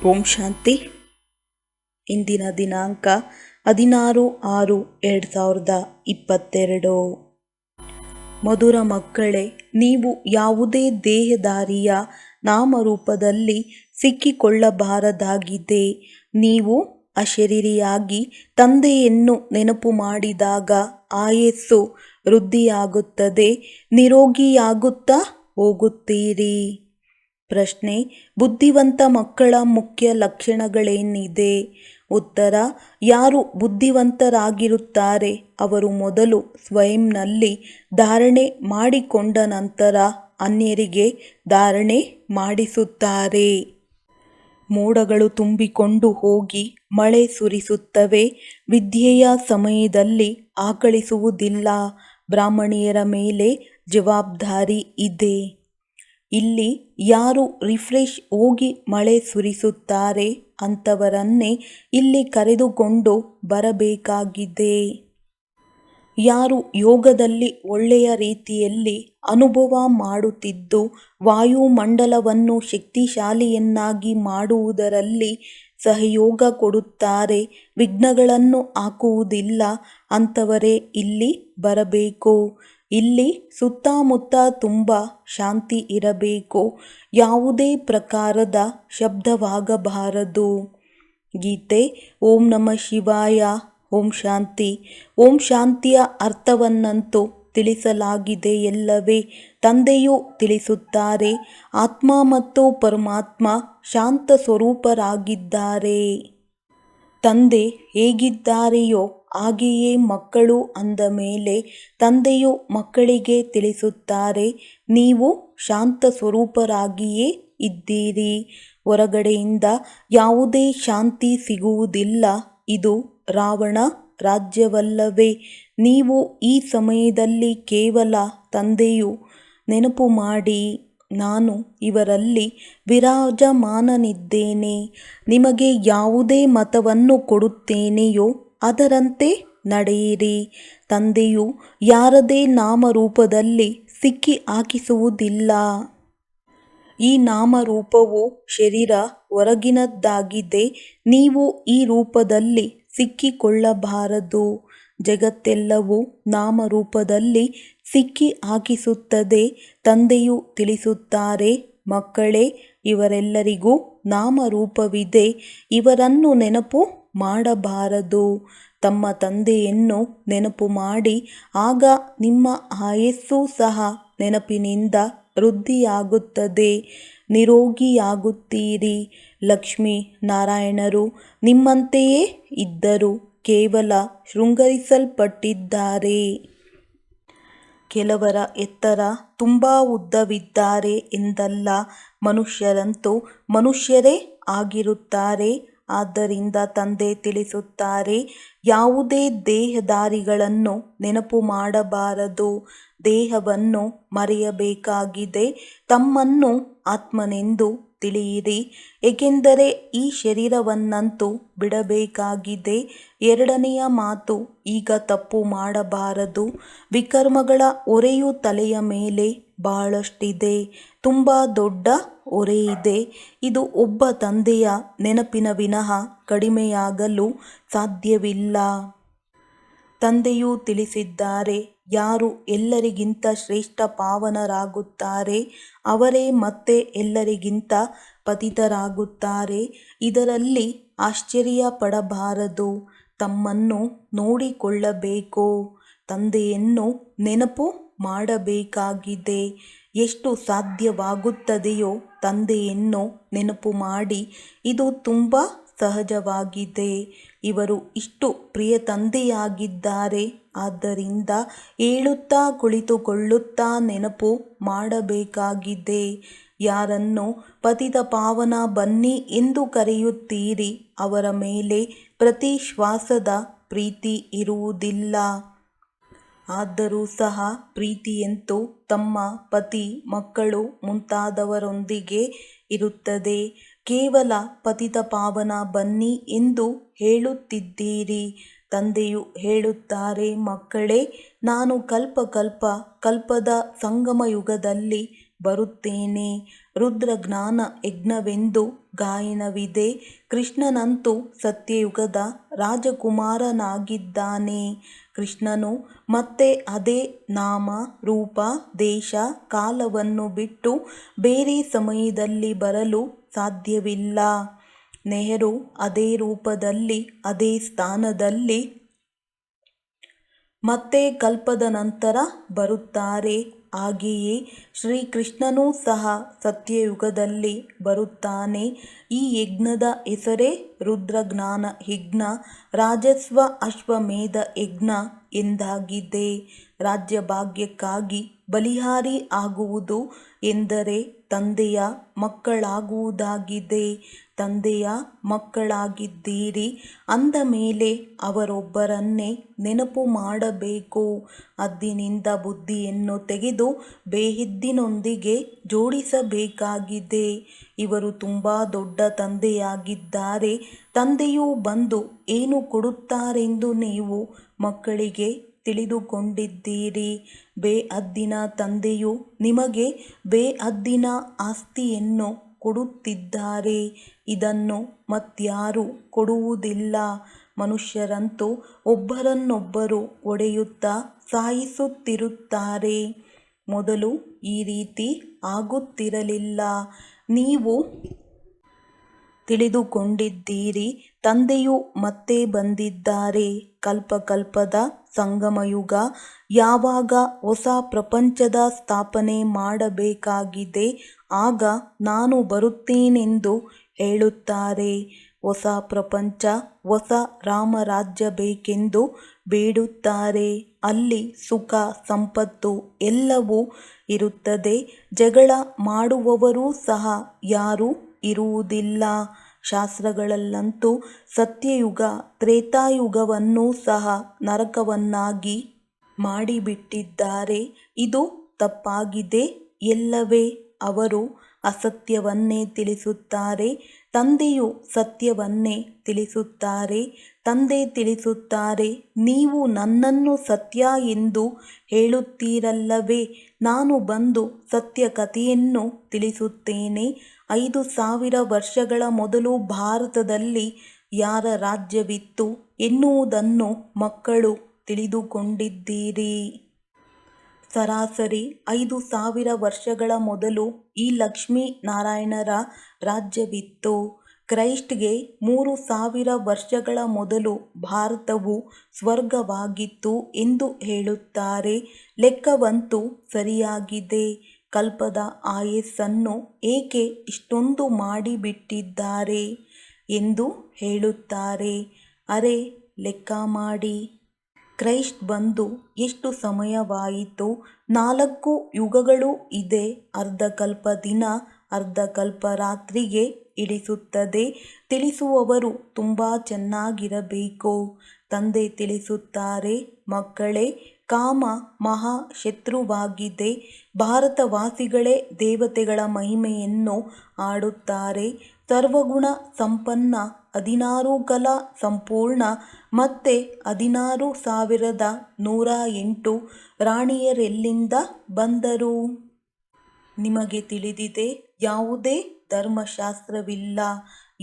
ಓಂ ಶಾಂತಿ. ಇಂದಿನ ದಿನಾಂಕ 16/6/2022. ಮಧುರ ಮಕ್ಕಳೇ, ನೀವು ಯಾವುದೇ ದೇಹಧಾರಿಯ ನಾಮರೂಪದಲ್ಲಿ ಸಿಕ್ಕಿಕೊಳ್ಳಬಾರದಾಗಿದೆ. ನೀವು ಅಶರೀರಿಯಾಗಿ ತಂದೆಯನ್ನು ನೆನಪು ಮಾಡಿದಾಗ ಆಯಸ್ಸು ವೃದ್ಧಿಯಾಗುತ್ತದೆ, ನಿರೋಗಿಯಾಗುತ್ತಾ ಹೋಗುತ್ತೀರಿ. ಪ್ರಶ್ನೆ: ಬುದ್ಧಿವಂತ ಮಕ್ಕಳ ಮುಖ್ಯ ಲಕ್ಷಣಗಳೇನಿದೆ? ಉತ್ತರ: ಯಾರು ಬುದ್ಧಿವಂತರಾಗಿರುತ್ತಾರೆ ಅವರು ಮೊದಲು ಸ್ವಯಂನಲ್ಲಿ ಧಾರಣೆ ಮಾಡಿಕೊಂಡ ನಂತರ ಅನ್ಯರಿಗೆ ಧಾರಣೆ ಮಾಡಿಸುತ್ತಾರೆ. ಮೋಡಗಳು ತುಂಬಿಕೊಂಡು ಹೋಗಿ ಮಳೆ ಸುರಿಸುತ್ತವೆ, ವಿದ್ಯೆಯ ಸಮಯದಲ್ಲಿ ಆಕಳಿಸುವುದಿಲ್ಲ. ಬ್ರಾಹ್ಮಣಿಯರ ಮೇಲೆ ಜವಾಬ್ದಾರಿ ಇದೆ. ಇಲ್ಲಿ ಯಾರು ರಿಫ್ರೆಶ್ ಹೋಗಿ ಮಳೆ ಸುರಿಸುತ್ತಾರೆ ಅಂಥವರನ್ನೇ ಇಲ್ಲಿ ಕರೆದುಕೊಂಡು ಬರಬೇಕಾಗಿದೆ. ಯಾರು ಯೋಗದಲ್ಲಿ ಒಳ್ಳೆಯ ರೀತಿಯಲ್ಲಿ ಅನುಭವ ಮಾಡುತ್ತಿದ್ದು ವಾಯುಮಂಡಲವನ್ನು ಶಕ್ತಿಶಾಲಿಯನ್ನಾಗಿ ಮಾಡುವುದರಲ್ಲಿ ಸಹಯೋಗ ಕೊಡುತ್ತಾರೆ, ವಿಘ್ನಗಳನ್ನು ಹಾಕುವುದಿಲ್ಲ, ಅಂಥವರೇ ಇಲ್ಲಿ ಬರಬೇಕು. ಇಲ್ಲಿ ಸುತ್ತಮುತ್ತ ತುಂಬ ಶಾಂತಿ ಇರಬೇಕು, ಯಾವುದೇ ಪ್ರಕಾರದ ಶಬ್ದವಾಗಬಾರದು. ಗೀತೆ. ಓಂ ನಮಃ ಶಿವಾಯ. ಓಂ ಶಾಂತಿ. ಓಂ ಶಾಂತಿಯ ಅರ್ಥವನ್ನಂತೂ ತಿಳಿಸಲಾಗಿದೆಯಲ್ಲವೇ? ತಂದೆಯು ತಿಳಿಸುತ್ತಾರೆ, ಆತ್ಮ ಮತ್ತು ಪರಮಾತ್ಮ ಶಾಂತ ಸ್ವರೂಪರಾಗಿದ್ದಾರೆ. ತಂದೆ ಹೇಗಿದ್ದಾರೆಯೋ ಹಾಗೆಯೇ ಮಕ್ಕಳು ಅಂದ ಮೇಲೆ ತಂದೆಯು ಮಕ್ಕಳಿಗೆ ತಿಳಿಸುತ್ತಾರೆ, ನೀವು ಶಾಂತ ಸ್ವರೂಪರಾಗಿಯೇ ಇದ್ದೀರಿ. ಹೊರಗಡೆಯಿಂದ ಯಾವುದೇ ಶಾಂತಿ ಸಿಗುವುದಿಲ್ಲ. ಇದು ರಾವಣ ರಾಜ್ಯವಲ್ಲವೇ? ನೀವು ಈ ಸಮಯದಲ್ಲಿ ಕೇವಲ ತಂದೆಯು ನೆನಪು ಮಾಡಿ, ನಾನು ಇವರಲ್ಲಿ ವಿರಾಜಮಾನನಿದ್ದೇನೆ, ನಿಮಗೆ ಯಾವುದೇ ಮತವನ್ನು ಕೊಡುತ್ತೇನೆಯೋ ಅದರಂತೆ ನಡೆಯಿರಿ. ತಂದೆಯು ಯಾರದೇ ನಾಮರೂಪದಲ್ಲಿ ಸಿಕ್ಕಿ ಹಾಕಿಸುವುದಿಲ್ಲ. ಈ ನಾಮರೂಪವು ಶರೀರ ಹೊರಗಿನದ್ದಾಗಿದೆ. ನೀವು ಈ ರೂಪದಲ್ಲಿ ಸಿಕ್ಕಿಕೊಳ್ಳಬಾರದು. ಜಗತ್ತೆಲ್ಲವೂ ನಾಮರೂಪದಲ್ಲಿ ಸಿಕ್ಕಿ ಹಾಕಿಸುತ್ತದೆ. ತಂದೆಯು ತಿಳಿಸುತ್ತಾರೆ, ಮಕ್ಕಳೇ, ಇವರೆಲ್ಲರಿಗೂ ನಾಮರೂಪವಿದೆ, ಇವರನ್ನು ನೆನಪು ಮಾಡಬಾರದು. ತಮ್ಮ ತಂದೆಯನ್ನು ನೆನಪು ಮಾಡಿ, ಆಗ ನಿಮ್ಮ ಆಯಸ್ಸು ಸಹ ನೆನಪಿನಿಂದ ವೃದ್ಧಿಯಾಗುತ್ತದೆ, ನಿರೋಗಿಯಾಗುತ್ತೀರಿ. ಲಕ್ಷ್ಮೀ ನಾರಾಯಣರು ನಿಮ್ಮಂತೆಯೇ ಇದ್ದರು, ಕೇವಲ ಶೃಂಗರಿಸಲ್ಪಟ್ಟಿದ್ದಾರೆ. ಕೆಲವರ ಎತ್ತರ ತುಂಬ ಉದ್ದವಿದ್ದಾರೆ ಎಂದಲ್ಲ, ಮನುಷ್ಯರಂತೂ ಮನುಷ್ಯರೇ ಆಗಿರುತ್ತಾರೆ. ಆದ್ದರಿಂದ ತಂದೆ ತಿಳಿಸುತ್ತಾರೆ, ಯಾವುದೇ ದೇಹಧಾರಿಗಳನ್ನು ನೆನಪು ಮಾಡಬಾರದು, ದೇಹವನ್ನು ಮರೆಯಬೇಕಾಗಿದೆ. ತಮ್ಮನ್ನು ಆತ್ಮನೆಂದು ತಿಳಿಯಿರಿ, ಏಕೆಂದರೆ ಈ ಶರೀರವನ್ನಂತೂ ಬಿಡಬೇಕಾಗಿದೆ. ಎರಡನೆಯ ಮಾತು, ಈಗ ತಪ್ಪು ಮಾಡಬಾರದು. ವಿಕರ್ಮಗಳ ಹೊರೆಯು ತಲೆಯ ಮೇಲೆ ಬಹಳಷ್ಟಿದೆ, ತುಂಬ ದೊಡ್ಡ ಹೊರೆಯಿದೆ. ಇದು ಒಬ್ಬ ತಂದೆಯ ನೆನಪಿನ ವಿನಃ ಕಡಿಮೆಯಾಗಲು ಸಾಧ್ಯವಿಲ್ಲ. ತಂದೆಯು ತಿಳಿಸಿದ್ದಾರೆ, ಯಾರು ಎಲ್ಲರಿಗಿಂತ ಶ್ರೇಷ್ಠ ಪಾವನರಾಗುತ್ತಾರೆ ಅವರೇ ಮತ್ತೆ ಎಲ್ಲರಿಗಿಂತ ಪತಿತರಾಗುತ್ತಾರೆ. ಇದರಲ್ಲಿ ಆಶ್ಚರ್ಯ ಪಡಬಾರದು. ತಮ್ಮನ್ನು ನೋಡಿಕೊಳ್ಳಬೇಕು, ತಂದೆಯನ್ನು ನೆನಪು ಮಾಡಬೇಕಾಗಿದೆ. ಎಷ್ಟು ಸಾಧ್ಯವಾಗುತ್ತದೆಯೋ ತಂದೆಯನ್ನು ನೆನಪು ಮಾಡಿ, ಇದು ತುಂಬ ಸಹಜವಾಗಿದೆ. ಇವರು ಇಷ್ಟು ಪ್ರಿಯ ತಂದೆಯಾಗಿದ್ದಾರೆ, ಆದ್ದರಿಂದ ಹೇಳುತ್ತಾ ಕುಳಿತುಕೊಳ್ಳುತ್ತಾ ನೆನಪು ಮಾಡಬೇಕಾಗಿದೆ. ಯಾರನ್ನು ಪತಿತ ಪಾವನ ಬನ್ನಿ ಎಂದು ಕರೆಯುತ್ತೀರಿ ಅವರ ಮೇಲೆ ಪ್ರತಿ ಶ್ವಾಸದ ಪ್ರೀತಿ ಇರುವುದಿಲ್ಲ. ಆದರೂ ಸಹ ಪ್ರೀತಿಯಂತೂ ತಮ್ಮ ಪತಿ, ಮಕ್ಕಳು ಮುಂತಾದವರೊಂದಿಗೆ ಇರುತ್ತದೆ. ಕೇವಲ ಪತಿತ ಪಾವನ ಬನ್ನಿ ಎಂದು ಹೇಳುತ್ತಿದ್ದೀರಿ. ತಂದೆಯು ಹೇಳುತ್ತಾರೆ, ಮಕ್ಕಳೇ, ನಾನು ಕಲ್ಪದ ಸಂಗಮ ಯುಗದಲ್ಲಿ ಬರುತ್ತೇನೆ. ರುದ್ರಜ್ಞಾನ ಯಜ್ಞವೆಂದು ಗಾಯನವಿದೆ. ಕೃಷ್ಣನಂತೂ ಸತ್ಯಯುಗದ ರಾಜಕುಮಾರನಾಗಿದ್ದಾನೆ. ಕೃಷ್ಣನು ಮತ್ತೆ ಅದೇ ನಾಮ ರೂಪ ದೇಶ ಕಾಲವನ್ನು ಬಿಟ್ಟು ಬೇರೆ ಸಮಯದಲ್ಲಿ ಬರಲು ಸಾಧ್ಯವಿಲ್ಲ. ನೆಹರು ಅದೇ ರೂಪದಲ್ಲಿ ಅದೇ ಸ್ಥಾನದಲ್ಲಿ ಮತ್ತೆ ಕಲ್ಪದ ನಂತರ ಬರುತ್ತಾರೆ. ಹಾಗೆಯೇ ಶ್ರೀಕೃಷ್ಣನೂ ಸಹ ಸತ್ಯಯುಗದಲ್ಲಿ ಬರುತ್ತಾನೆ. ಈ ಯಜ್ಞದ ಹೆಸರೇ ರುದ್ರಜ್ಞಾನ ಯಜ್ಞ, ರಾಜಸ್ವ ಅಶ್ವಮೇಧ ಯಜ್ಞ ಎಂದಾಗಿದೆ. ರಾಜ್ಯಭಾಗ್ಯಕ್ಕಾಗಿ ಬಲಿಹಾರಿ ಆಗುವುದು ಎಂದರೆ ತಂದೆಯ ಮಕ್ಕಳಾಗುವುದಾಗಿದೆ. ತಂದೆಯ ಮಕ್ಕಳಾಗಿದ್ದೀರಿ ಅಂದ ಮೇಲೆ ಅವರೊಬ್ಬರನ್ನೇ ನೆನಪು ಮಾಡಬೇಕು. ಹದ್ದಿನಿಂದ ಬುದ್ಧಿಯನ್ನು ತೆಗೆದು ಬೇಹದ್ದಿನೊಂದಿಗೆ ಜೋಡಿಸಬೇಕಾಗಿದೆ. ಇವರು ತುಂಬ ದೊಡ್ಡ ತಂದೆಯಾಗಿದ್ದಾರೆ. ತಂದೆಯು ಬಂದು ಏನು ಕೊಡುತ್ತಾರೆಂದು ನೀವು ಮಕ್ಕಳಿಗೆ ತಿಳಿದುಕೊಂಡಿದ್ದೀರಿ. ಬೇಹದ್ದಿನ ತಂದೆಯು ನಿಮಗೆ ಬೇಹದ್ದಿನ ಆಸ್ತಿಯನ್ನು ಕೊಡುತ್ತಿದ್ದಾರೆ. ಇದನ್ನು ಮತ್ಯಾರೂ ಕೊಡುವುದಿಲ್ಲ. ಮನುಷ್ಯರಂತೂ ಒಬ್ಬರನ್ನೊಬ್ಬರು ಹೊಡೆಯುತ್ತಾ ಸಾಯಿಸುತ್ತಿರುತ್ತಾರೆ. ಮೊದಲು ಈ ರೀತಿ ಆಗುತ್ತಿರಲಿಲ್ಲ. ನೀವು ತಿಳಿದುಕೊಂಡಿದ್ದೀರಿ. ತಂದೆಯು ಮತ್ತೆ ಬಂದಿದ್ದಾರೆ. ಕಲ್ಪಕಲ್ಪದ ಸಂಗಮಯುಗ ಯಾವಾಗ ಹೊಸ ಪ್ರಪಂಚದ ಸ್ಥಾಪನೆ ಮಾಡಬೇಕಾಗಿದೆ ಆಗ ನಾನು ಬರುತ್ತೇನೆಂದು ಹೇಳುತ್ತಾರೆ. ಹೊಸ ಪ್ರಪಂಚ, ಹೊಸ ರಾಮರಾಜ್ಯ ಬೇಕೆಂದು ಬೇಡುತ್ತಾರೆ. ಅಲ್ಲಿ ಸುಖ ಸಂಪತ್ತು ಎಲ್ಲವೂ ಇರುತ್ತದೆ. ಜಗಳ ಮಾಡುವವರೂ ಸಹ ಯಾರೂ ಇರುವುದಿಲ್ಲ. ಶಾಸ್ತ್ರಗಳಲ್ಲಂತೂ ಸತ್ಯಯುಗ ತ್ರೇತಾಯುಗವನ್ನೂ ಸಹ ನರಕವನ್ನಾಗಿ ಮಾಡಿಬಿಟ್ಟಿದ್ದಾರೆ. ಇದು ತಪ್ಪಾಗಿದೆ ಎಲ್ಲವೇ. ಅವರು ಅಸತ್ಯವನ್ನೇ ತಿಳಿಸುತ್ತಾರೆ. ತಂದೆಯು ಸತ್ಯವನ್ನೇ ತಿಳಿಸುತ್ತಾರೆ. ತಂದೆ ತಿಳಿಸುತ್ತಾರೆ, ನೀವು ನನ್ನನ್ನು ಸತ್ಯ ಎಂದು ಹೇಳುತ್ತೀರಲ್ಲವೇ, ನಾನು ಬಂದು ಸತ್ಯ ಕಥೆಯನ್ನು ತಿಳಿಸುತ್ತೇನೆ. 5000 ವರ್ಷಗಳ ಮೊದಲು ಭಾರತದಲ್ಲಿ ಯಾರ ರಾಜ್ಯವಿತ್ತು ಎನ್ನುವುದನ್ನು ಮಕ್ಕಳು ತಿಳಿದುಕೊಂಡಿದ್ದೀರಿ. ಸರಾಸರಿ 5000 ವರ್ಷಗಳ ಮೊದಲು ಈ ಲಕ್ಷ್ಮೀನಾರಾಯಣರ ರಾಜ್ಯವಿತ್ತು. ಕ್ರೈಸ್ಟ್ಗೆ 3000 ವರ್ಷಗಳ ಮೊದಲು ಭಾರತವು ಸ್ವರ್ಗವಾಗಿತ್ತು ಎಂದು ಹೇಳುತ್ತಾರೆ. ಲೆಕ್ಕವಂತೂ ಸರಿಯಾಗಿದೆ. ಕಲ್ಪದ ಆಯಸ್ಸನ್ನು ಏಕೆ ಇಷ್ಟೊಂದು ಮಾಡಿಬಿಟ್ಟಿದ್ದಾರೆ ಎಂದು ಹೇಳುತ್ತಾರೆ. ಅರೆ, ಲೆಕ್ಕ ಮಾಡಿ. ಕ್ರೈಸ್ಟ್ ಬಂದು ಎಷ್ಟು ಸಮಯವಾಯಿತು? 4 ಯುಗಗಳು ಇದೆ. ಅರ್ಧಕಲ್ಪ ದಿನ ಅರ್ಧಕಲ್ಪ ರಾತ್ರಿಗೆ ಇಳಿಸುತ್ತದೆ. ತಿಳಿಸುವವರು ತುಂಬ ಚೆನ್ನಾಗಿರಬೇಕು. ತಂದೆ ತಿಳಿಸುತ್ತಾರೆ, ಮಕ್ಕಳೇ, ಕಾಮ ಮಹಾ ಶತ್ರುವಾಗಿದೆ. ಭಾರತವಾಸಿಗಳೇ ದೇವತೆಗಳ ಮಹಿಮೆಯನ್ನು ಹಾಡುತ್ತಾರೆ. ಸರ್ವಗುಣ ಸಂಪನ್ನ, 16 ಕಲಾ ಸಂಪೂರ್ಣ ಮತ್ತೆ 16,108 ರಾಣಿಯರೆಲ್ಲಿಂದ ಬಂದರು? ನಿಮಗೆ ತಿಳಿದಿದೆ, ಯಾವುದೇ ಧರ್ಮಶಾಸ್ತ್ರವಿಲ್ಲ.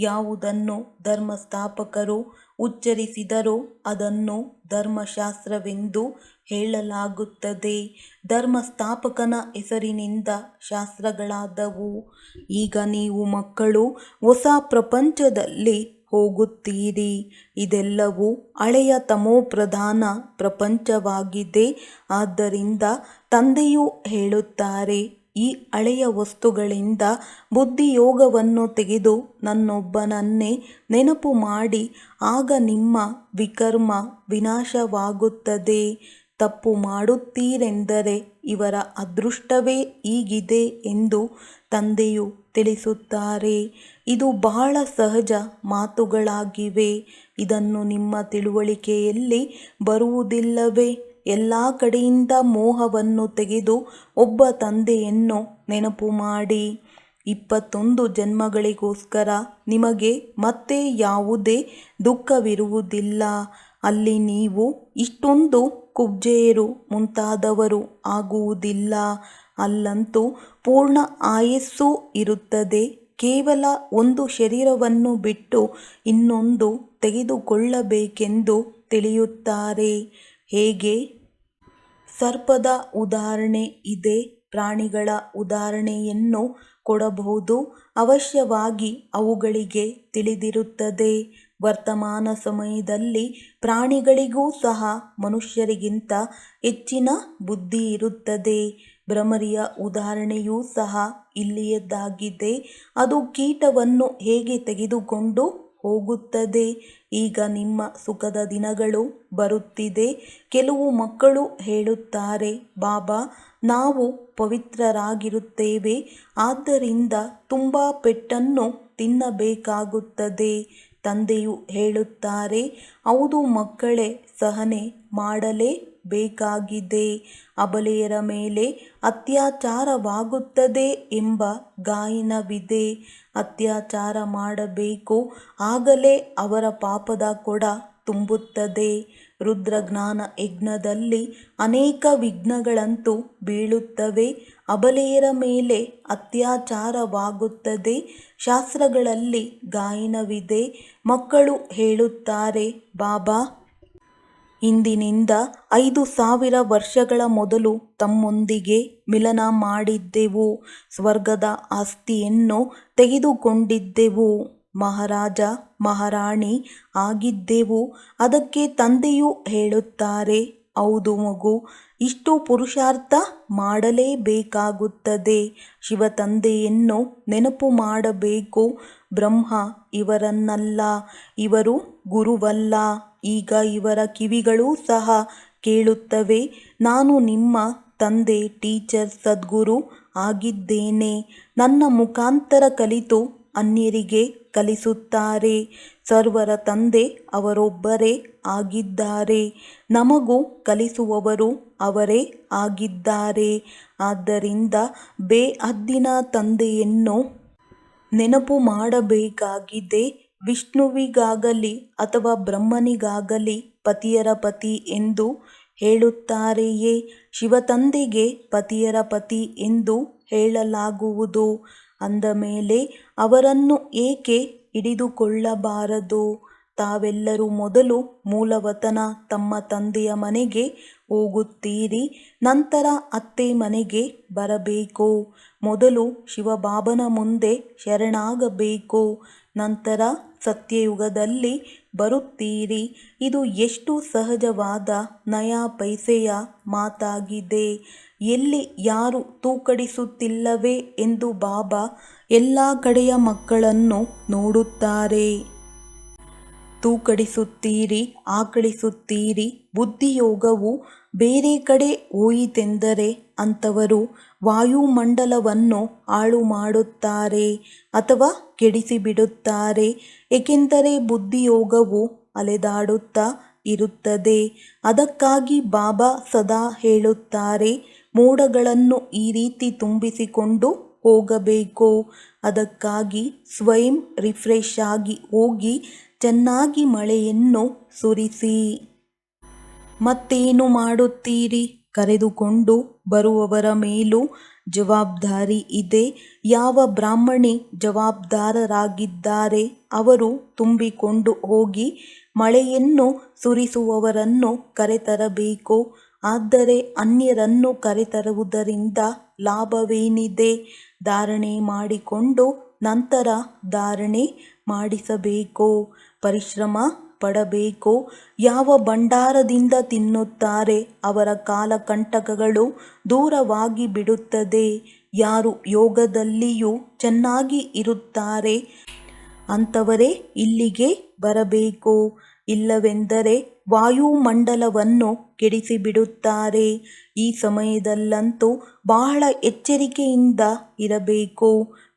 ಯಾವುದನ್ನು ಧರ್ಮಸ್ಥಾಪಕರು ಉಚ್ಚರಿಸಿದರೋ ಅದನ್ನು ಧರ್ಮಶಾಸ್ತ್ರವೆಂದು ಹೇಳಲಾಗುತ್ತದೆ. ಧರ್ಮಸ್ಥಾಪಕನ ಹೆಸರಿನಿಂದ ಶಾಸ್ತ್ರಗಳಾದವು. ಈಗ ನೀವು ಮಕ್ಕಳು ಹೊಸ ಪ್ರಪಂಚದಲ್ಲಿ ಹೋಗುತ್ತೀರಿ. ಇದೆಲ್ಲವೂ ಹಳೆಯ ತಮೋಪ್ರಧಾನ ಪ್ರಪಂಚವಾಗಿದೆ. ಆದ್ದರಿಂದ ತಂದೆಯು ಹೇಳುತ್ತಾರೆ, ಈ ಹಳೆಯ ವಸ್ತುಗಳಿಂದ ಬುದ್ಧಿಯೋಗವನ್ನು ತೆಗೆದು ನನ್ನೊಬ್ಬನನ್ನೇ ನೆನಪು ಮಾಡಿ. ಆಗ ನಿಮ್ಮ ವಿಕರ್ಮ ವಿನಾಶವಾಗುತ್ತದೆ. ತಪ್ಪು ಮಾಡುತ್ತೀರೆಂದರೆ ಇವರ ಅದೃಷ್ಟವೇ ಹೀಗಿದೆ ಎಂದು ತಂದೆಯು ತಿಳಿಸುತ್ತಾರೆ. ಇದು ಬಹಳ ಸಹಜ ಮಾತುಗಳಾಗಿವೆ. ಇದನ್ನು ನಿಮ್ಮ ತಿಳುವಳಿಕೆಯಲ್ಲಿ ಬರುವುದಿಲ್ಲವೇ? ಎಲ್ಲ ಕಡೆಯಿಂದ ಮೋಹವನ್ನು ತೆಗೆದು ಒಬ್ಬ ತಂದೆಯನ್ನು ನೆನಪು ಮಾಡಿ. 21 ಜನ್ಮಗಳಿಗೋಸ್ಕರ ನಿಮಗೆ ಮತ್ತೆ ಯಾವುದೇ ದುಃಖವಿರುವುದಿಲ್ಲ. ಅಲ್ಲಿ ನೀವು ಇಷ್ಟೊಂದು ಕುಬ್ಜೆಯರು ಮುಂತಾದವರು ಆಗುವುದಿಲ್ಲ. ಅಲ್ಲಂತೂ ಪೂರ್ಣ ಆಯಸ್ಸು ಇರುತ್ತದೆ. ಕೇವಲ ಒಂದು ಶರೀರವನ್ನು ಬಿಟ್ಟು ಇನ್ನೊಂದು ತೆಗೆದುಕೊಳ್ಳಬೇಕೆಂದು ತಿಳಿಯುತ್ತಾರೆ. ಹೇಗೆ? ಸರ್ಪದ ಉದಾಹರಣೆ ಇದೆ. ಪ್ರಾಣಿಗಳ ಉದಾಹರಣೆಯನ್ನು ಕೊಡಬಹುದು. ಅವಶ್ಯವಾಗಿ ಅವುಗಳಿಗೆ ತಿಳಿದಿರುತ್ತದೆ. ವರ್ತಮಾನ ಸಮಯದಲ್ಲಿ ಪ್ರಾಣಿಗಳಿಗೂ ಸಹ ಮನುಷ್ಯರಿಗಿಂತ ಹೆಚ್ಚಿನ ಬುದ್ಧಿ ಇರುತ್ತದೆ. ಭ್ರಮರಿಯ ಉದಾಹರಣೆಯೂ ಸಹ ಇಲ್ಲಿಯದ್ದಾಗಿದೆ. ಅದು ಕೀಟವನ್ನು ಹೇಗೆ ತೆಗೆದುಕೊಂಡು ಹೋಗುತ್ತದೆ. ಈಗ ನಿಮ್ಮ ಸುಖದ ದಿನಗಳು ಬರುತ್ತಿದೆ. ಕೆಲವು ಮಕ್ಕಳು ಹೇಳುತ್ತಾರೆ, ಬಾಬಾ, ನಾವು ಪವಿತ್ರರಾಗಿರುತ್ತೇವೆ, ಆದ್ದರಿಂದ ತುಂಬ ಪೆಟ್ಟನ್ನು ತಿನ್ನಬೇಕಾಗುತ್ತದೆ. ತಂದೆಯು ಹೇಳುತ್ತಾರೆ, ಹೌದು ಮಕ್ಕಳೇ, ಸಹನೆ ಮಾಡಲೇಬೇಕಾಗಿದೆ. ಅಬಲೆಯರ ಮೇಲೆ ಅತ್ಯಾಚಾರವಾಗುತ್ತದೆ ಎಂಬ ಗಾಯನವಿದೆ. ಅತ್ಯಾಚಾರ ಮಾಡಬೇಕು, ಆಗಲೇ ಅವರ ಪಾಪದ ಕೊಡ ತುಂಬುತ್ತದೆ. ರುದ್ರಜ್ಞಾನ ಯಜ್ಞದಲ್ಲಿ ಅನೇಕ ವಿಘ್ನಗಳಂತೂ ಬೀಳುತ್ತವೆ. ಅಬಲೆಯರ ಮೇಲೆ ಅತ್ಯಾಚಾರವಾಗುತ್ತದೆ. ಶಾಸ್ತ್ರಗಳಲ್ಲಿ ಗಾಯನವಿದೆ. ಮಕ್ಕಳು ಹೇಳುತ್ತಾರೆ, ಬಾಬಾ, ಇಂದಿನಿಂದ 5000 ವರ್ಷಗಳ ಮೊದಲು ತಮ್ಮೊಂದಿಗೆ ಮಿಲನ ಮಾಡಿದ್ದೆವು. ಸ್ವರ್ಗದ ಆಸ್ತಿಯನ್ನು ತೆಗೆದುಕೊಂಡಿದ್ದೆವು. ಮಹಾರಾಜ ಮಹಾರಾಣಿ ಆಗಿದ್ದೆವು. ಅದಕ್ಕೆ ತಂದೆಯು ಹೇಳುತ್ತಾರೆ, ಹೌದು ಮಗು, ಇಷ್ಟು ಪುರುಷಾರ್ಥ ಮಾಡಲೇಬೇಕಾಗುತ್ತದೆ. ಶಿವತಂದೆಯನ್ನು ನೆನಪು ಮಾಡಬೇಕು. ಬ್ರಹ್ಮ ಇವರನ್ನಲ್ಲ, ಇವರು ಗುರುವಲ್ಲ. ಈಗ ಇವರ ಕಿವಿಗಳೂ ಸಹ ಕೇಳುತ್ತವೆ. ನಾನು ನಿಮ್ಮ ತಂದೆ, ಟೀಚರ್, ಸದ್ಗುರು ಆಗಿದ್ದೇನೆ. ನನ್ನ ಮುಖಾಂತರ ಕಲಿತು ಅನ್ಯರಿಗೆ ಕಲಿಸುತ್ತಾರೆ. ಸರ್ವರ ತಂದೆ ಅವರೊಬ್ಬರೇ ಆಗಿದ್ದಾರೆ. ನಮಗೂ ಕಲಿಸುವವರು ಅವರೇ ಆಗಿದ್ದಾರೆ. ಆದ್ದರಿಂದ ಬೇಹದ್ದಿನ ತಂದೆಯನ್ನು ನೆನಪು ಮಾಡಬೇಕಾಗಿದೆ. ವಿಷ್ಣುವಿಗಾಗಲಿ ಅಥವಾ ಬ್ರಹ್ಮನಿಗಾಗಲಿ ಪತಿಯರ ಪತಿ ಎಂದು ಹೇಳುತ್ತಾರೆಯೇ? ಶಿವತಂದೆಗೆ ಪತಿಯರ ಪತಿ ಎಂದು ಹೇಳಲಾಗುವುದು. ಅಂದಮೇಲೆ ಅವರನ್ನು ಏಕೆ ಹಿಡಿದುಕೊಳ್ಳಬಾರದು? ತಾವೆಲ್ಲರೂ ಮೊದಲು ಮೂಲವತನ ತಮ್ಮ ತಂದೆಯ ಮನೆಗೆ ಹೋಗುತ್ತೀರಿ, ನಂತರ ಅತ್ತೆ ಮನೆಗೆ ಬರಬೇಕು. ಮೊದಲು ಶಿವಬಾಬನ ಮುಂದೆ ಶರಣಾಗಬೇಕು, ನಂತರ ಸತ್ಯಯುಗದಲ್ಲಿ ಬರುತ್ತೀರಿ. ಇದು ಎಷ್ಟು ಸಹಜವಾದ ನಯಾ ಪೈಸೆಯ ಮಾತಾಗಿದೆ. ಎಲ್ಲಿ ಯಾರೂ ತೂಕಡಿಸುತ್ತಿಲ್ಲವೇ ಎಂದು ಬಾಬಾ ಎಲ್ಲ ಕಡೆಯ ಮಕ್ಕಳನ್ನು ನೋಡುತ್ತಾರೆ. ತೂಕಡಿಸುತ್ತೀರಿ, ಆಕಳಿಸುತ್ತೀರಿ. ಬುದ್ಧಿಯೋಗವು ಬೇರೆ ಕಡೆ ಹೋಯಿತೆಂದರೆ ಅಂಥವರು ವಾಯುಮಂಡಲವನ್ನು ಹಾಳು ಮಾಡುತ್ತಾರೆ ಅಥವಾ ಕೆಡಿಸಿಬಿಡುತ್ತಾರೆ. ಏಕೆಂದರೆ ಬುದ್ಧಿಯೋಗವು ಅಲೆದಾಡುತ್ತಾ ಇರುತ್ತದೆ. ಅದಕ್ಕಾಗಿ ಬಾಬಾ ಸದಾ ಹೇಳುತ್ತಾರೆ, ಮೋಡಗಳನ್ನು ಈ ರೀತಿ ತುಂಬಿಸಿಕೊಂಡು ಹೋಗಬೇಕು. ಅದಕ್ಕಾಗಿ ಸ್ವಯಂ ರಿಫ್ರೆಶ್ ಆಗಿ ಹೋಗಿ ಚೆನ್ನಾಗಿ ಮಳೆಯನ್ನು ಸುರಿಸಿ. ಮತ್ತೇನು ಮಾಡುತ್ತೀರಿ? ಕರೆದುಕೊಂಡು ಬರುವವರ ಮೇಲೂ ಜವಾಬ್ದಾರಿ ಇದೆ. ಯಾವ ಬ್ರಾಹ್ಮಣಿ ಜವಾಬ್ದಾರರಾಗಿದ್ದಾರೆ ಅವರು ತುಂಬಿಕೊಂಡು ಹೋಗಿ ಮಳೆಯನ್ನು ಸುರಿಸುವವರನ್ನು ಕರೆತರಬೇಕು. ಆದರೆ ಅನ್ಯರನ್ನು ಕರೆತರುವುದರಿಂದ ಲಾಭವೇನಿದೆ? ಧಾರಣೆ ಮಾಡಿಕೊಂಡು ನಂತರ ಧಾರಣೆ ಮಾಡಿಸಬೇಕು. ಪರಿಶ್ರಮ ಪಡಬೇಕು. ಯಾವ ಭಂಡಾರದಿಂದ ತಿನ್ನುತ್ತಾರೆ ಅವರ ಕಾಲಕಂಟಕಗಳು ದೂರವಾಗಿ ಬಿಡುತ್ತದೆ. ಯಾರು ಯೋಗದಲ್ಲಿಯೂ ಚೆನ್ನಾಗಿ ಇರುತ್ತಾರೆ ಅಂಥವರೇ ಇಲ್ಲಿಗೆ ಬರಬೇಕು. ಇಲ್ಲವೆಂದರೆ ವಾಯುಮಂಡಲವನ್ನು ಕೆಡಿಸಿಬಿಡುತ್ತಾರೆ. ಈ ಸಮಯದಲ್ಲಂತೂ ಬಹಳ ಎಚ್ಚರಿಕೆಯಿಂದ ಇರಬೇಕು.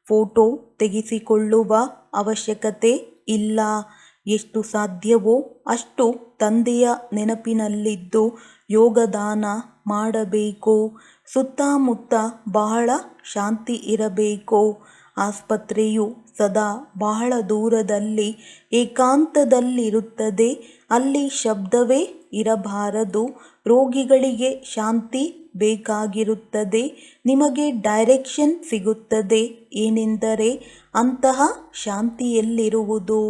ಫೋಟೋ ತೆಗೆಸಿಕೊಳ್ಳುವ ಅವಶ್ಯಕತೆ ಇಲ್ಲ. ಎಷ್ಟು ಸಾಧ್ಯವೋ ಅಷ್ಟು ತಂದೆಯ ನೆನಪಿನಲ್ಲಿದ್ದು ಯೋಗದಾನ ಮಾಡಬೇಕು. ಸುತ್ತಮುತ್ತ ಬಹಳ ಶಾಂತಿ ಇರಬೇಕು. ಆಸ್ಪತ್ರೆಯು ಸದಾ ಬಹಳ ದೂರದಲ್ಲಿ ಏಕಾಂತದಲ್ಲಿರುತ್ತದೆ. ಅಲ್ಲಿ ಶಬ್ದವೇ ಇರಬಾರದು. ರೋಗಿಗಳಿಗೆ ಶಾಂತಿ ಬೇಕಾಗಿರುತ್ತದೆ. ನಿಮಗೆ ಡೈರೆಕ್ಷನ್ ಸಿಗುತ್ತದೆ. ಏನೆಂದರೆ ಅಂತಹ ಶಾಂತಿಯಲ್ಲಿರುವುದು.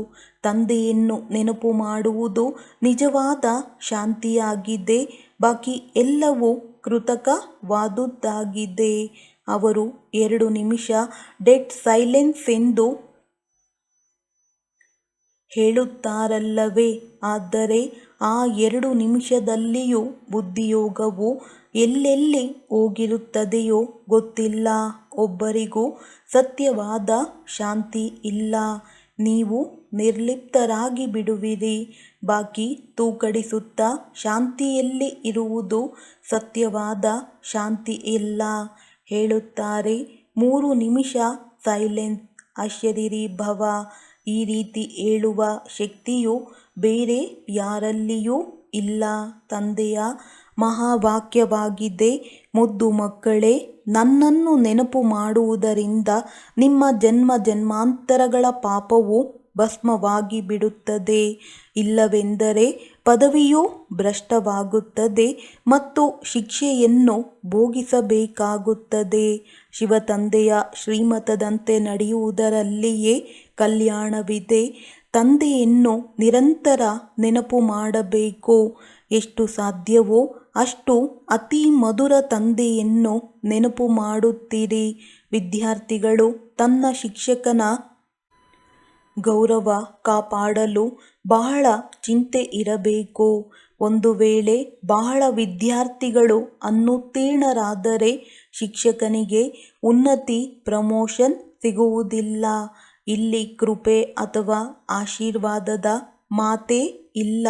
ತಂದೆಯನ್ನು ನೆನಪು ಮಾಡುವುದು ನಿಜವಾದ ಶಾಂತಿಯಾಗಿದೆ. ಬಾಕಿ ಎಲ್ಲವೂ ಕೃತಕವಾದುದಾಗಿದೆ. ಅವರು 2 ನಿಮಿಷ ಡೆಡ್ ಸೈಲೆನ್ಸ್ ಎಂದು ಹೇಳುತ್ತಾರಲ್ಲವೇ. ಆದರೆ ಆ 2 ನಿಮಿಷದಲ್ಲಿಯೂ ಬುದ್ಧಿಯೋಗವು ಎಲ್ಲೆಲ್ಲಿ ಹೋಗಿರುತ್ತದೆಯೋ ಗೊತ್ತಿಲ್ಲ. ಒಬ್ಬರಿಗೂ ಸತ್ಯವಾದ ಶಾಂತಿ ಇಲ್ಲ. ನೀವು ನಿರ್ಲಿಪ್ತರಾಗಿ ಬಿಡುವಿರಿ. ಬಾಕಿ ತೂಕಡಿಸುತ್ತಾ ಶಾಂತಿಯಲ್ಲಿ ಇರುವುದು ಸತ್ಯವಾದ ಶಾಂತಿಯಿಲ್ಲ. ಹೇಳುತ್ತಾರೆ 3 ನಿಮಿಷ ಸೈಲೆನ್ಸ್ ಅಶರೀರಿಭವ. ಈ ರೀತಿ ಹೇಳುವ ಶಕ್ತಿಯು ಬೇರೆ ಯಾರಲ್ಲಿಯೂ ಇಲ್ಲ. ತಂದೆಯ ಮಹಾವಾಕ್ಯವಾಗಿದೆ, ಮುದ್ದು ಮಕ್ಕಳೇ, ನನ್ನನ್ನು ನೆನಪು ಮಾಡುವುದರಿಂದ ನಿಮ್ಮ ಜನ್ಮ ಜನ್ಮಾಂತರಗಳ ಪಾಪವು ಭಸ್ಮವಾಗಿ ಬಿಡುತ್ತದೆ. ಇಲ್ಲವೆಂದರೆ ಪದವಿಯು ಭ್ರಷ್ಟವಾಗುತ್ತದೆ ಮತ್ತು ಶಿಕ್ಷೆಯನ್ನು ಭೋಗಿಸಬೇಕಾಗುತ್ತದೆ. ಶಿವತಂದೆಯ ಶ್ರೀಮತದಂತೆ ನಡೆಯುವುದರಲ್ಲಿಯೇ ಕಲ್ಯಾಣವಿದೆ. ತಂದೆಯನ್ನು ನಿರಂತರ ನೆನಪು ಮಾಡಬೇಕು. ಎಷ್ಟು ಸಾಧ್ಯವೋ ಅಷ್ಟು ಅತಿ ಮಧುರ ತಂದೆಯನ್ನು ನೆನಪು ಮಾಡುತ್ತೀರಿ. ವಿದ್ಯಾರ್ಥಿಗಳು ತನ್ನ ಶಿಕ್ಷಕನ ಗೌರವ ಕಾಪಾಡಲು ಬಹಳ ಚಿಂತೆ ಇರಬೇಕು. ಒಂದು ವೇಳೆ ಬಹಳ ವಿದ್ಯಾರ್ಥಿಗಳು ಅನುತ್ತೀರ್ಣರಾದರೆ ಶಿಕ್ಷಕನಿಗೆ ಉನ್ನತಿ ಪ್ರಮೋಷನ್ ಸಿಗುವುದಿಲ್ಲ. ಇಲ್ಲಿ ಕೃಪೆ ಅಥವಾ ಆಶೀರ್ವಾದದ ಮಾತೇ ಇಲ್ಲ.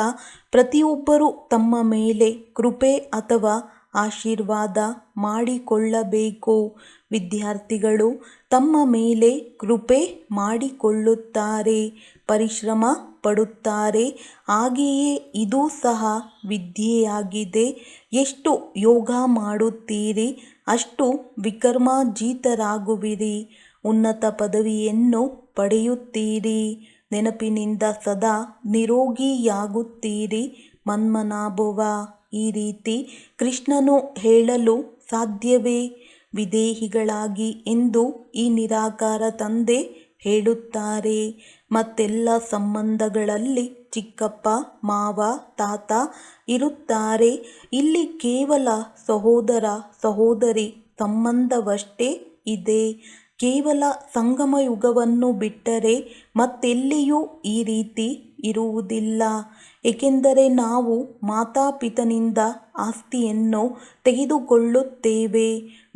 ಪ್ರತಿಯೊಬ್ಬರೂ ತಮ್ಮ ಮೇಲೆ ಕೃಪೆ ಅಥವಾ ಆಶೀರ್ವಾದ ಮಾಡಿಕೊಳ್ಳಬೇಕು. ವಿದ್ಯಾರ್ಥಿಗಳು ತಮ್ಮ ಮೇಲೆ ಕೃಪೆ ಮಾಡಿಕೊಳ್ಳುತ್ತಾರೆ, ಪರಿಶ್ರಮ ಪಡುತ್ತಾರೆ. ಹಾಗೆಯೇ ಇದು ಸಹ ವಿದ್ಯೆಯಾಗಿದೆ. ಎಷ್ಟು ಯೋಗ ಮಾಡುತ್ತೀರಿ ಅಷ್ಟು ವಿಕರ್ಮಾರ್ಜಿತರಾಗುವಿರಿ. ಉನ್ನತ ಪದವಿಯನ್ನು ಪಡೆಯುತ್ತೀರಿ. ನೆನಪಿನಿಂದ ಸದಾ ನಿರೋಗಿಯಾಗುತ್ತೀರಿ. ಮನ್ಮನಾಭವ. ಈ ರೀತಿ ಕೃಷ್ಣನು ಹೇಳಲು ಸಾಧ್ಯವೇ? ವಿದೇಹಿಗಳಾಗಿ ಎಂದು ಈ ನಿರಾಕಾರ ತಂದೆ ಹೇಳುತ್ತಾರೆ. ಮತ್ತೆಲ್ಲ ಸಂಬಂಧಗಳಲ್ಲಿ ಚಿಕ್ಕಪ್ಪ, ಮಾವ, ತಾತ ಇರುತ್ತಾರೆ. ಇಲ್ಲಿ ಕೇವಲ ಸಹೋದರ ಸಹೋದರಿ ಸಂಬಂಧವಷ್ಟೇ ಇದೆ. ಕೇವಲ ಸಂಗಮ ಯುಗವನ್ನು ಬಿಟ್ಟರೆ ಮತ್ತೆಲ್ಲಿಯೂ ಈ ರೀತಿ ಇರುವುದಿಲ್ಲ. ಏಕೆಂದರೆ ನಾವು ಮಾತಾಪಿತನಿಂದ ಆಸ್ತಿಯನ್ನು ತೆಗೆದುಕೊಳ್ಳುತ್ತೇವೆ.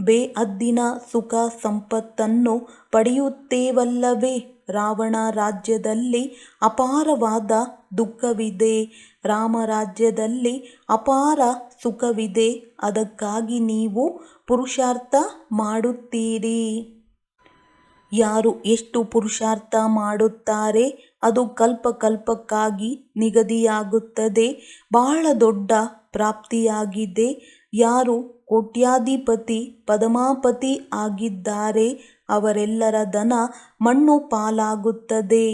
ಬೇಹದ್ದಿನ ಸುಖ ಸಂಪತ್ತನ್ನು ಪಡೆಯುತ್ತೇವಲ್ಲವೇ. ರಾವಣ ರಾಜ್ಯದಲ್ಲಿ ಅಪಾರವಾದ ದುಃಖವಿದೆ. ರಾಮರಾಜ್ಯದಲ್ಲಿ ಅಪಾರ ಸುಖವಿದೆ. ಅದಕ್ಕಾಗಿ ನೀವು ಪುರುಷಾರ್ಥ ಮಾಡುತ್ತೀರಿ. ಯಾರು ಎಷ್ಟು ಪುರುಷಾರ್ಥ ಮಾಡುತ್ತಾರೆ ಅದು ಕಲ್ಪಕಲ್ಪಕ್ಕಾಗಿ ನಿಗದಿಯಾಗುತ್ತದೆ. ಬಹಳ ದೊಡ್ಡ ಪ್ರಾಪ್ತಿಯಾಗಿದೆ. ಯಾರು ಕೋಟ್ಯಾಧಿಪತಿ ಪದಮಾಪತಿ ಆಗಿದ್ದಾರೆ ಅವರೆಲ್ಲರ ಧನ ಮಣ್ಣು ಪಾಲಾಗುತ್ತದೆ.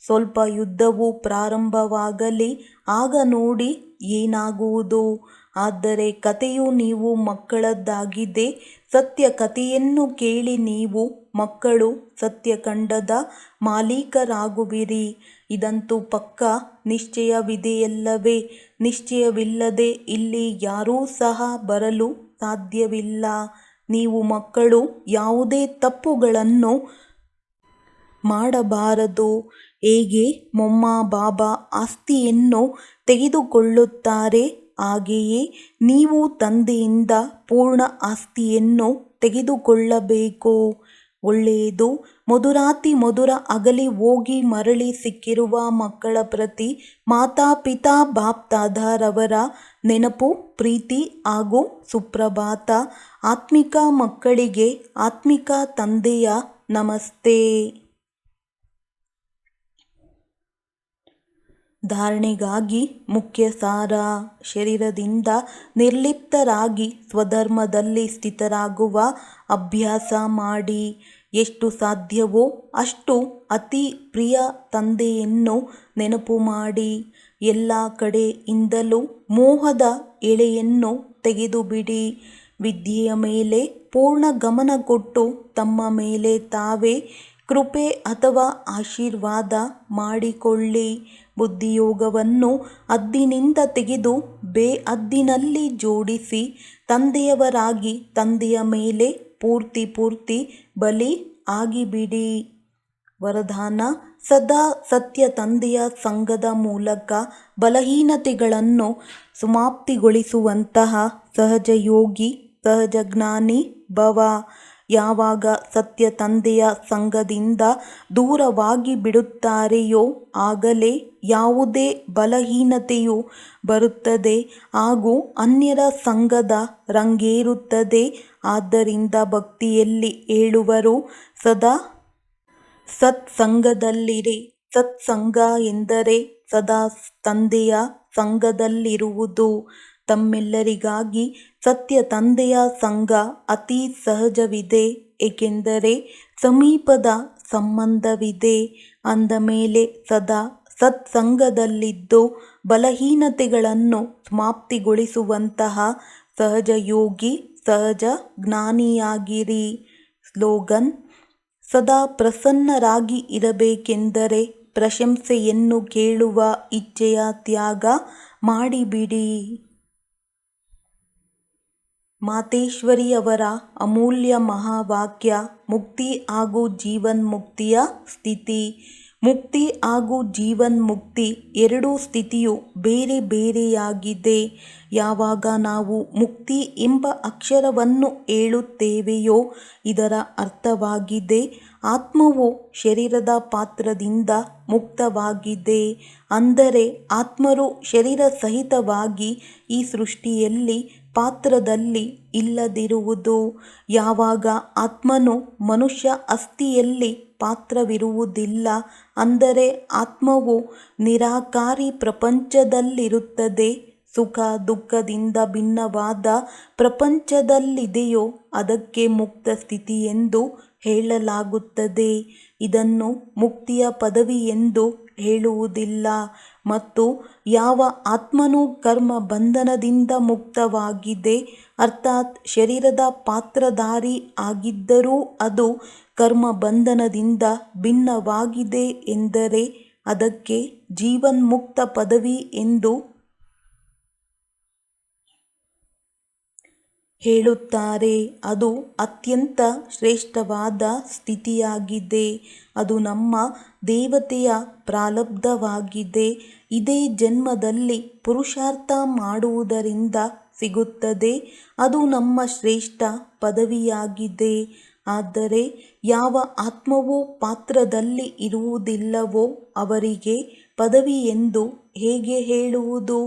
ಸ್ವಲ್ಪ ಯುದ್ಧವು ಪ್ರಾರಂಭವಾಗಲಿ, ಆಗ ನೋಡಿ ಏನಾಗುವುದು. ಆದರೆ ಕಥೆಯು ನೀವು ಮಕ್ಕಳದ್ದಾಗಿದೆ. ಸತ್ಯ ಕಥೆಯನ್ನು ಕೇಳಿ ನೀವು ಮಕ್ಕಳು ಸತ್ಯಖಂಡದ ಮಾಲೀಕರಾಗುವಿರಿ. ಇದಂತೂ ಪಕ್ಕಾ ನಿಶ್ಚಯವಿದೆಯಲ್ಲವೇ. ನಿಶ್ಚಯವಿಲ್ಲದೆ ಇಲ್ಲಿ ಯಾರೂ ಸಹ ಬರಲು ಸಾಧ್ಯವಿಲ್ಲ. ನೀವು ಮಕ್ಕಳು ಯಾವುದೇ ತಪ್ಪುಗಳನ್ನು ಮಾಡಬಾರದು. ಹೇಗೆ ಮೊಮ್ಮ ಬಾಬಾ ಆಸ್ತಿಯನ್ನು ತೆಗೆದುಕೊಳ್ಳುತ್ತಾರೆ ಹಾಗೆಯೇ ನೀವು ತಂದೆಯಿಂದ ಪೂರ್ಣ ಆಸ್ತಿಯನ್ನು ತೆಗೆದುಕೊಳ್ಳಬೇಕು. ಒಳ್ಳೆಯದು. ಮಧುರಾತಿ ಮಧುರ ಅಗಲಿ ಹೋಗಿ ಮರಳಿ ಸಿಕ್ಕಿರುವ ಮಕ್ಕಳ ಪ್ರತಿ ಮಾತಾಪಿತಾ ಬಾಪ್ದಾದಾರವರ ನೆನಪು, ಪ್ರೀತಿ ಹಾಗೂ ಸುಪ್ರಭಾತ. ಆತ್ಮಿಕ ಮಕ್ಕಳಿಗೆ ಆತ್ಮಿಕ ತಂದೆಯ ನಮಸ್ತೆ. ಧಾರಣೆಗಾಗಿ ಮುಖ್ಯ ಸಾರ. ಶರೀರದಿಂದ ನಿರ್ಲಿಪ್ತರಾಗಿ ಸ್ವಧರ್ಮದಲ್ಲಿ ಸ್ಥಿತರಾಗುವ ಅಭ್ಯಾಸ ಮಾಡಿ. ಎಷ್ಟು ಸಾಧ್ಯವೋ ಅಷ್ಟು ಅತಿ ಪ್ರಿಯ ತಂದೆಯನ್ನು ನೆನಪು ಮಾಡಿ. ಎಲ್ಲ ಕಡೆಯಿಂದಲೂ ಮೋಹದ ಎಳೆಯನ್ನು ತೆಗೆದುಬಿಡಿ. ವಿದ್ಯೆಯ ಮೇಲೆ ಪೂರ್ಣ ಗಮನ ಕೊಟ್ಟು ತಮ್ಮ ಮೇಲೆ ತಾವೇ ಕೃಪೆ ಅಥವಾ ಆಶೀರ್ವಾದ ಮಾಡಿಕೊಳ್ಳಿ. ಬುದ್ಧಿಯೋಗವನ್ನು ಹದ್ದಿನಿಂದ ತೆಗೆದು ಬೇಹದ್ದಿನಲ್ಲಿ ಜೋಡಿಸಿ ತಂದೆಯವರಾಗಿ ತಂದೆಯ ಮೇಲೆ ಪೂರ್ತಿ ಬಲಿ ಆಗಿಬಿಡಿ. ವರದಾನ: ಸದಾ ಸತ್ಯ ತಂದೆಯ ಸಂಘದ ಮೂಲಕ ಬಲಹೀನತೆಗಳನ್ನು ಸಮಾಪ್ತಿಗೊಳಿಸುವಂತಹ ಸಹಜಯೋಗಿ, ಸಹಜಜ್ಞಾನಿ ಭವ. ಯಾವಾಗ ಸತ್ಯ ತಂದೆಯ ಸಂಘದಿಂದ ದೂರವಾಗಿ ಬಿಡುತ್ತಾರೆಯೋ ಆಗಲೇ ಯಾವುದೇ ಬಲಹೀನತೆಯು ಬರುತ್ತದೆ ಹಾಗೂ ಅನ್ಯರ ಸಂಘದ ರಂಗೇರುತ್ತದೆ. ಆದ್ದರಿಂದ ಭಕ್ತಿಯಲ್ಲಿ ಹೇಳುವರು, ಸದಾ ಸತ್ಸಂಗದಲ್ಲಿರಿ. ಸತ್ಸಂಗ ಎಂದರೆ ಸದಾ ತಂದೆಯ ಸಂಘದಲ್ಲಿರುವುದು. ತಮ್ಮೆಲ್ಲರಿಗಾಗಿ ಸತ್ಯ ತಂದೆಯ ಸಂಘ ಅತಿ ಸಹಜವಿದೆ, ಏಕೆಂದರೆ ಸಮೀಪದ ಸಂಬಂಧವಿದೆ. ಅಂದ ಮೇಲೆ ಸದಾ ಸತ್ಸಂಗದಲ್ಲಿದ್ದು ಬಲಹೀನತೆಗಳನ್ನು ಸಮಾಪ್ತಿಗೊಳಿಸುವಂತಹ ಸಹಜಯೋಗಿ, ಸಹಜ ಜ್ಞಾನಿಯಾಗಿರಿ. ಸ್ಲೋಗನ್: ಸದಾ ಪ್ರಸನ್ನರಾಗಿ ಇರಬೇಕೆಂದರೆ ಪ್ರಶಂಸೆಯನ್ನು ಕೇಳುವ ಇಚ್ಛೆಯ ತ್ಯಾಗ ಮಾಡಿಬಿಡಿ. ಮಾತೇಶ್ವರಿಯವರ ಅಮೂಲ್ಯ ಮಹಾವಾಕ್ಯ: ಮುಕ್ತಿ ಹಾಗೂ ಜೀವನ್ಮುಕ್ತಿಯ ಸ್ಥಿತಿ. ಮುಕ್ತಿ ಹಾಗೂ ಜೀವನ್ಮುಕ್ತಿ ಎರಡೂ ಸ್ಥಿತಿಯು ಬೇರೆ ಬೇರೆಯಾಗಿದೆ. ಯಾವಾಗ ನಾವು ಮುಕ್ತಿ ಎಂಬ ಅಕ್ಷರವನ್ನು ಹೇಳುತ್ತೇವೆಯೋ ಇದರ ಅರ್ಥವಾಗಿದೆ ಆತ್ಮವು ಶರೀರದ ಪಾತ್ರದಿಂದ ಮುಕ್ತವಾಗಿದೆ. ಅಂದರೆ ಆತ್ಮರು ಶರೀರ ಸಹಿತವಾಗಿ ಈ ಸೃಷ್ಟಿಯಲ್ಲಿ ಪಾತ್ರದಲ್ಲಿ ಇಲ್ಲದಿರುವುದು. ಯಾವಾಗ ಆತ್ಮನು ಮನುಷ್ಯ ಅಸ್ಥಿಯಲ್ಲಿ ಪಾತ್ರವಿರುವುದಿಲ್ಲ, ಅಂದರೆ ಆತ್ಮವು ನಿರಾಕಾರಿ ಪ್ರಪಂಚದಲ್ಲಿರುತ್ತದೆ. ಸುಖ ದುಃಖದಿಂದ ಭಿನ್ನವಾದ ಪ್ರಪಂಚದಲ್ಲಿದೆಯೋ ಅದಕ್ಕೆ ಮುಕ್ತ ಸ್ಥಿತಿ ಎಂದು ಹೇಳಲಾಗುತ್ತದೆ. ಇದನ್ನು ಮುಕ್ತಿಯ ಪದವಿ ಎಂದು ಹೇಳುವುದಿಲ್ಲ. ಮತ್ತು ಯಾವ ಆತ್ಮನು ಕರ್ಮ ಬಂಧನದಿಂದ ಮುಕ್ತವಾಗಿದೆ, ಅರ್ಥಾತ್ ಶರೀರದ ಪಾತ್ರಧಾರಿ ಆಗಿದ್ದರೂ ಅದು ಕರ್ಮ ಬಂಧನದಿಂದ ಭಿನ್ನವಾಗಿದೆ ಎಂದರೆ ಅದಕ್ಕೆ ಜೀವನ್ಮುಕ್ತ ಪದವಿ ಎಂದು ಹೇಳುತ್ತಾರೆ. ಅದು ಅತ್ಯಂತ ಶ್ರೇಷ್ಠವಾದ ಸ್ಥಿತಿಯಾಗಿದೆ. ಅದು ನಮ್ಮ ದೇವತೆಯ ಪ್ರಾರಬ್ಧವಾಗಿದೆ. ಇದೇ ಜನ್ಮದಲ್ಲಿ ಪುರುಷಾರ್ಥ ಮಾಡುವುದರಿಂದ ಸಿಗುತ್ತದೆ. ಅದು ನಮ್ಮ ಶ್ರೇಷ್ಠ ಪದವಿಯಾಗಿದೆ. ಆದರೆ ಯಾವ ಆತ್ಮವು ಪಾತ್ರದಲ್ಲಿ ಇರುವುದಿಲ್ಲವೋ ಅವರಿಗೆ ಪದವಿ ಎಂದು ಹೇಗೆ ಹೇಳುವುದು?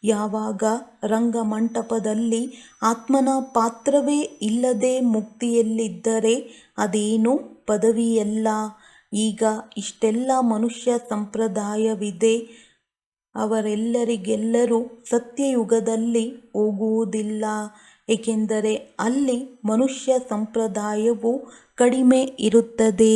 ಯಾವಾಗ ರಂಗಮಂಟಪದಲ್ಲಿ ಆತ್ಮನ ಪಾತ್ರವೇ ಇಲ್ಲದೆ ಮುಕ್ತಿಯಲ್ಲಿದ್ದರೆ ಅದೇನೂ ಪದವಿಯಲ್ಲ. ಈಗ ಇಷ್ಟೆಲ್ಲ ಮನುಷ್ಯ ಸಂಪ್ರದಾಯವಿದೆ. ಅವರೆಲ್ಲರಿಗೆಲ್ಲರೂ ಸತ್ಯಯುಗದಲ್ಲಿ ಹೋಗುವುದಿಲ್ಲ, ಏಕೆಂದರೆ ಅಲ್ಲಿ ಮನುಷ್ಯ ಸಂಪ್ರದಾಯವು ಕಡಿಮೆ ಇರುತ್ತದೆ.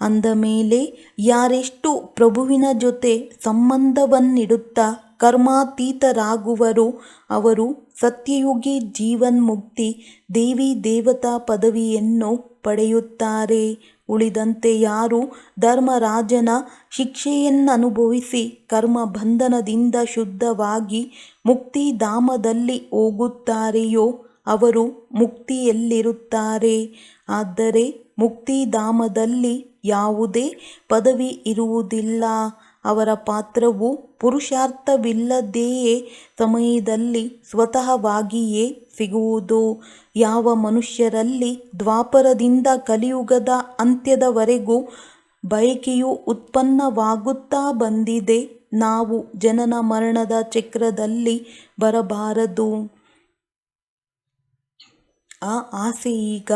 ಅಂದ ಮೇಲೆ ಯಾರೆಷ್ಟು ಪ್ರಭುವಿನ ಜೊತೆ ಸಂಬಂಧವನ್ನಿಡುತ್ತಾ ಕರ್ಮಾತೀತರಾಗುವರೋ ಅವರು ಸತ್ಯಯುಗಿ ಜೀವನ್ಮುಕ್ತಿ ದೇವಿ ದೇವತಾ ಪದವಿಯನ್ನು ಪಡೆಯುತ್ತಾರೆ. ಉಳಿದಂತೆ ಯಾರು ಧರ್ಮರಾಜನ ಶಿಕ್ಷೆಯನ್ನನುಭವಿಸಿ ಕರ್ಮ ಬಂಧನದಿಂದ ಶುದ್ಧವಾಗಿ ಮುಕ್ತಿಧಾಮದಲ್ಲಿ ಹೋಗುತ್ತಾರೆಯೋ ಅವರು ಮುಕ್ತಿಯಲ್ಲಿರುತ್ತಾರೆ. ಆದರೆ ಮುಕ್ತಿಧಾಮದಲ್ಲಿ ಯಾವುದೇ ಪದವಿ ಇರುವುದಿಲ್ಲ. ಅವರ ಪಾತ್ರವು ಪುರುಷಾರ್ಥವಿಲ್ಲದೆಯೇ ಸಮಯದಲ್ಲಿ ಸ್ವತಃವಾಗಿಯೇ ಸಿಗುವುದು. ಯಾವ ಮನುಷ್ಯರಲ್ಲಿ ದ್ವಾಪರದಿಂದ ಕಲಿಯುಗದ ಅಂತ್ಯದವರೆಗೂ ಬಯಕೆಯು ಉತ್ಪನ್ನವಾಗುತ್ತಾ ಬಂದಿದೆ, ನಾವು ಜನನ ಮರಣದ ಚಕ್ರದಲ್ಲಿ ಬರಬಾರದು. ಆ ಆಸೆ ಈಗ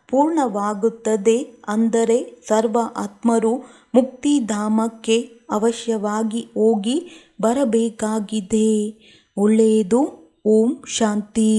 ಪೂರ್ಣವಾಗುತ್ತದೆ. ಅಂದರೆ ಸರ್ವ ಆತ್ಮರು ಮುಕ್ತಿಧಾಮಕ್ಕೆ ಅವಶ್ಯವಾಗಿ ಹೋಗಿ ಬರಬೇಕಾಗಿದೆ. ಒಳ್ಳೆಯದು. ಓಂ ಶಾಂತಿ.